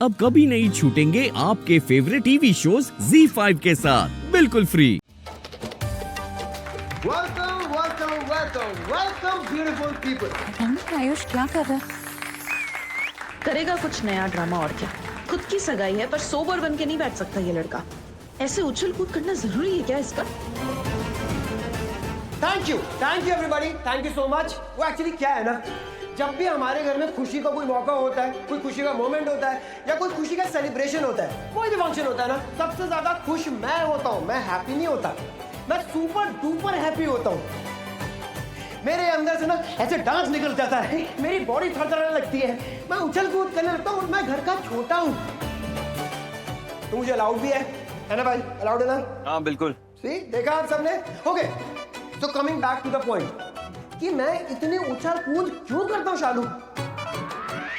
अब कभी नहीं छूटेंगे आपके फेवरेट टीवी शोज ZEE5 के साथ बिल्कुल free. Welcome welcome welcome welcome beautiful people. Ayush क्या कर रहा है? करेगा कुछ नया ड्रामा और क्या। खुद की सगाई है पर सोबर बन के नहीं बैठ सकता ये लड़का। ऐसे उछल कूद करना जरूरी है क्या इसका? Thank you everybody, thank you so much. वो एक्चुअली क्या है ना, जब भी हमारे घर में खुशी का कोई मौका होता है, कोई खुशी का मोमेंट होता है या कोई खुशी का सेलिब्रेशन होता है, कोई भी फंक्शन होता है ना, सबसे ज्यादा खुश मैं होता हूँ। मैं हैप्पी नहीं होता, मैं सुपर डुपर हैप्पी होता हूँ। मेरे अंदर से ना ऐसे डांस निकल जाता है, मेरी बॉडी थरथराने लगती है, मैं उछल कूद करने लगता हूँ। मैं घर का छोटा हूँ तो मुझे अलाउड भी है ना भाई? अलाउड है ना? हाँ बिल्कुल। सी देखा आप सबने? Okay, so coming back to the point कि मैं इतनी उछल कूद क्यों करता हूँ शालू?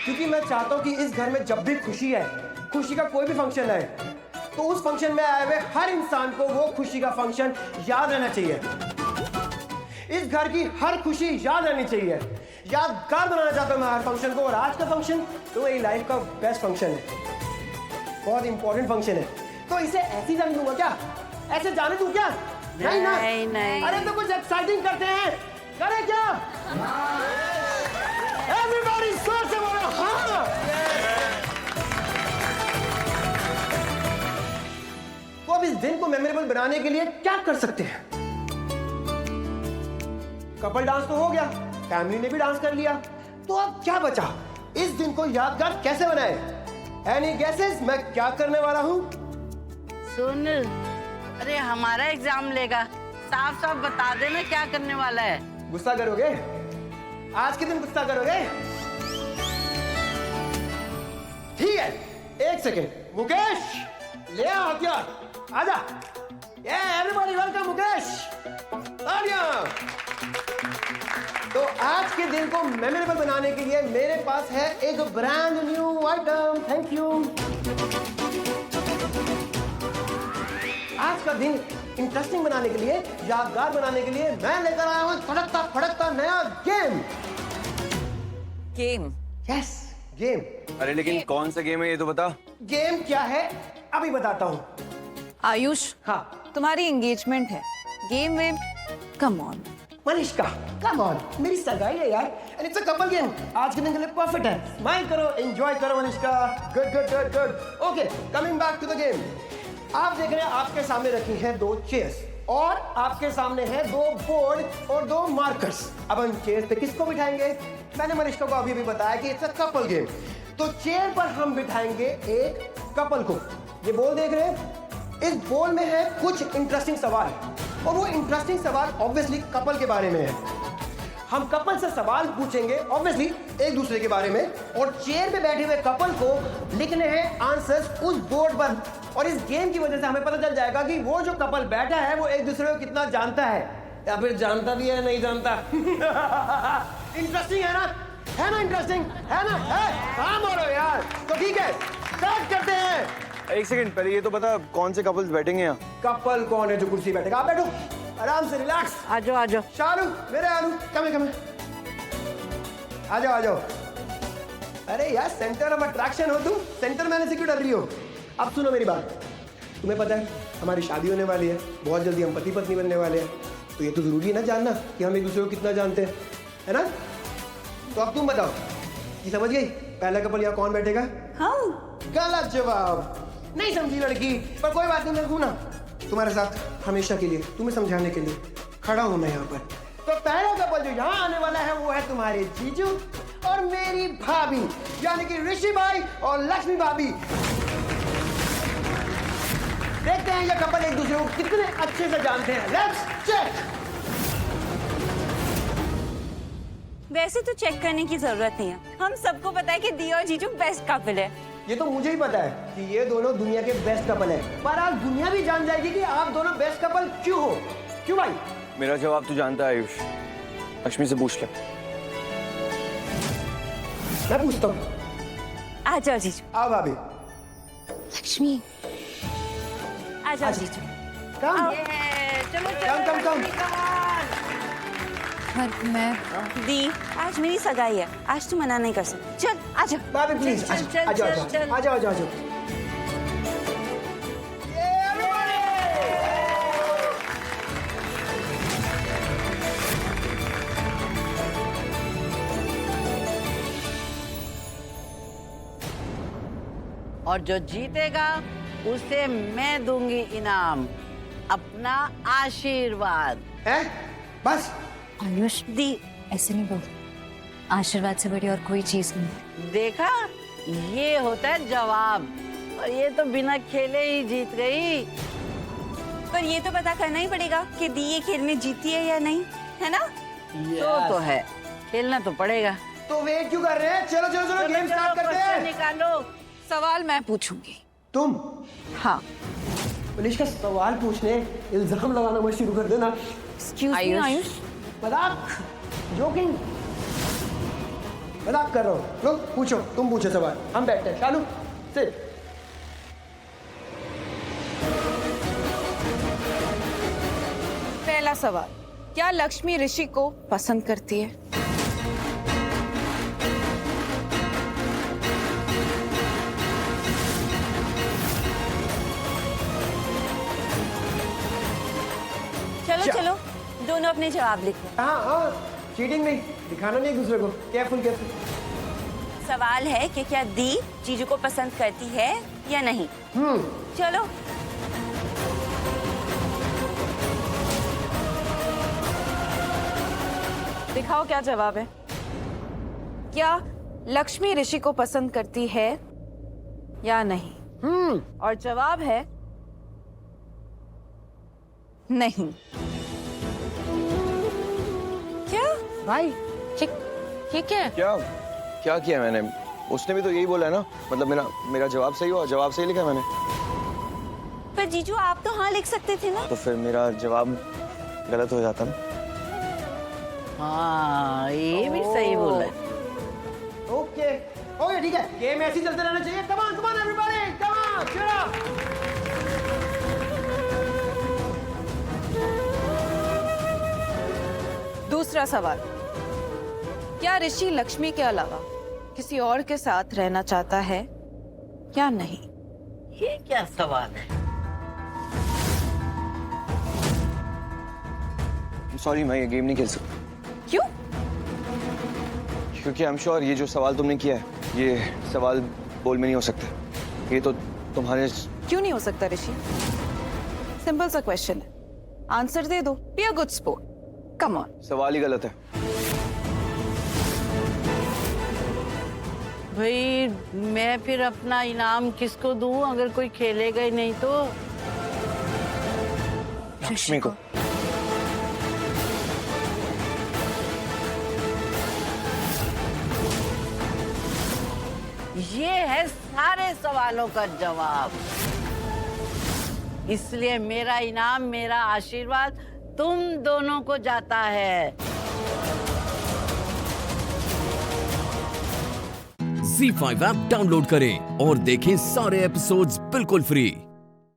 क्योंकि मैं चाहता हूँ कि इस घर में जब भी खुशी है, खुशी का कोई भी फंक्शन है, तो उस फंक्शन में आए हुए हर इंसान को वो खुशी का फंक्शन याद रहना चाहिए। इस घर की हर खुशी याद रहनी चाहिए, यादगार बनाना चाहता हूँ मैं हर फंक्शन को। और आज का फंक्शन तो मेरी लाइफ का बेस्ट फंक्शन है, बहुत इंपॉर्टेंट फंक्शन है। तो इसे ऐसी जाने दूंगा क्या? ऐसे जाने दूं क्या? नहीं ना, नहीं। अरे तो कुछ एक्साइटिंग करते हैं, करें क्या? एवरीबॉडी जोर से बोलो हाँ। तो अब इस दिन को मेमोरेबल बनाने के लिए क्या कर सकते हैं? कपल डांस तो हो गया, फैमिली ने भी डांस कर लिया, तो अब क्या बचा? इस दिन को यादगार कैसे बनाए? एनी गेसेस मैं क्या करने वाला हूं? सुन, अरे हमारा एग्जाम लेगा, साफ साफ बता देना क्या करने वाला है। गुस्सा करोगे? आज के दिन गुस्सा करोगे? ठीक है, एक सेकेंड। मुकेश ले आ हथियार, आजा। Everybody welcome Mukesh. आ गया। तो आज के दिन को मेमोरेबल बनाने के लिए मेरे पास है एक brand new item. Thank you. आज का दिन इंटरेस्टिंग बनाने के लिए, यादगार बनाने के लिए मैं लेकर आया हूं फड़कता फड़कता नया गेम। गेम? Yes, game. अरे लेकिन कौन सा गेम है ये तो बता। गेम क्या है अभी बताता हूं। आयुष, हाँ तुम्हारी एंगेजमेंट है, गेम में come on. Manishka, come on, मेरी सगाई है यार, and it's a couple game. आज के दिन के लिए परफेक्ट है। स्माइल करो, एंजॉय करो मनीषका। Good good good good. Okay, coming back to the game. आप देख रहे हैं आपके सामने रखी हैं दो चेयर्स और आपके सामने है दो बोर्ड और दो मार्कर्स। अब हम चेयर्स पे किसको बिठाएंगे? मैंने मनीषका को अभी भी बताया कि इट्स अ कपल गेम। तो चेयर पर हम बिठाएंगे एक कपल को। ये बॉल देख रहे हैं? इस बॉल में है कुछ इंटरेस्टिंग सवाल, और वो इंटरेस्टिंग सवाल ऑब्वियसली कपल के बारे में है। हम कपल से सवाल पूछेंगे ऑब्वियसली एक दूसरे के बारे में, और चेयर पे बैठे हुए कपल को लिखने हैं आंसर्स उस बोर्ड पर। और इस गेम की वजह से हमें पता चल जाएगा कि वो जो कपल बैठा है वो एक दूसरे को कितना जानता है, या फिर जानता भी है नहीं जानता। इंटरेस्टिंग है ना? है ना इंटरेस्टिंग? है ना? है? काम हो रहा है यार। तो ठीक है, स्टार्ट करते हैं। एक सेकंड पहले ये तो बता कौन से कपल्स बैठेंगे यहाँ? कपल कौन है जो कुर्सी बैठेगा? आप बैठो आराम से, रिलैक्स। आजो आजो। शालू, मेरे आलू, कम कम आ जाओ आ जाओ। अरे यार, सेंटर ऑफ अट्रैक्शन हो तुम, सेंटर मैंने से क्यों डर रही हो? अब सुनो मेरी बात। तुम्हें पता है हमारी शादी होने वाली है, बहुत जल्दी हम पति पत्नी बनने वाले हैं, तो ये तो जरूरी है ना जानना कि हम एक दूसरे को कितना जानते हैं, है ना? तो अब तुम बताओ कि समझ गई पहला कपल यहाँ कौन बैठेगा? हाँ। गलत जवाब। नहीं समझी लड़की, पर कोई बात नहीं, मैं हूं ना तुम्हारे साथ हमेशा के लिए, तुम्हें समझाने के लिए खड़ा हूं मैं यहाँ पर। तो पहला कपल जो यहाँ आने वाला है वो है तुम्हारे जीजू और मेरी भाभी, यानी कि ऋषि भाई और लक्ष्मी भाभी। देखते हैं ये कपल एक दूसरे को कितने अच्छे से जानते हैं। Let's check. वैसे तो चेक करने की जरूरत नहीं है, हम सबको पता है कि दिया और जीजू बेस्ट कपल है। ये तो मुझे ही पता है कि ये दोनों दुनिया के बेस्ट कपल है, पर आज दुनिया भी जान जाएगी कि आप दोनों बेस्ट कपल क्यों हो। क्यों भाई? मेरा जवाब तू जानता है आयुष, लक्ष्मी से पूछ ले। मैं पूछता हूँ। आ जाओ जीजू। आओ भाभी। लक्ष्मी आ जाओ जीजू। कम ये, चलो कम कम कम। पर मैं दी, आज मेरी सगाई है, आज तू मना नहीं कर सकती। चल आजा। भाभी प्लीज चल, चल, आ जाओ चल, चल। आ जाओ आ जाओ आ जाओ। और जो जीतेगा उसे मैं दूंगी इनाम, अपना आशीर्वाद। हैं? बस आयुष दी, ऐसे नहीं बोल, आशीर्वाद से बड़ी और कोई चीज नहीं। देखा, ये होता है जवाब, और ये तो बिना खेले ही जीत गई। पर ये तो पता करना ही पड़ेगा कि दी ये खेल में जीती है या नहीं, है ना? तो है, खेलना तो पड़ेगा। तो वेट क्यों कर रहे हैं? चलो चलो चलो गेम स्टार्ट करते क्वेश्चन हैं। निकालो। सवाल मैं पूछूंगी। तुम हाँ। मनीषका सवाल पूछने इल्जाम लगाना मत शुरू कर देना। Excuse me Ayush. मजाक, जोकिंग, मजाक कर रहा हूँ। लो पूछो, तुम पूछो सवाल, हम बैठते हैं। शालू सिट। पहला सवाल, क्या लक्ष्मी ऋषि को पसंद करती है? चलो चलो, दोनों अपने जवाब लिखो। हाँ हाँ, चीटिंग नहीं, दिखाना नहीं एक दूसरे को। Careful careful. सवाल है कि क्या दी जीजू को पसंद करती है या नहीं। चलो। दिखाओ क्या जवाब है। क्या लक्ष्मी ऋषि को पसंद करती है या नहीं? और जवाब है नहीं। क्या भाई ये क्या है? क्या क्या किया मैंने? उसने भी तो यही बोला है ना, मतलब मेरा जवाब सही हुआ, जवाब सही लिखा मैंने। पर जीजू आप तो हाँ लिख सकते थे ना। तो फिर मेरा जवाब गलत हो जाता ना। हाँ, ये भी सही बोला है। ओके ओके ठीक है, गेम ऐसे ही चलते रहना चाहिए। Come on everybody, come on, चलो। दूसरा सवाल, क्या ऋषि लक्ष्मी के अलावा किसी और के साथ रहना चाहता है या नहीं? ये क्या सवाल है? सॉरी, मैं ये गेम नहीं खेल सकता। क्यों? क्योंकि आई एम श्योर ये जो सवाल तुमने किया है, ये सवाल बोल में नहीं हो सकता। ये तो तुम्हारे। क्यों नहीं हो सकता ऋषि? सिंपल सा क्वेश्चन है, आंसर दे दो। Be a good sport, come on. सवाल ही गलत है। भाई, मैं फिर अपना इनाम किसको दूं अगर कोई खेलेगा ही नहीं तो? लक्ष्मी को। ये है सारे सवालों का जवाब। इसलिए मेरा इनाम, मेरा आशीर्वाद तुम दोनों को जाता है। Z5 ऐप डाउनलोड करें और देखें सारे एपिसोड्स बिल्कुल फ्री।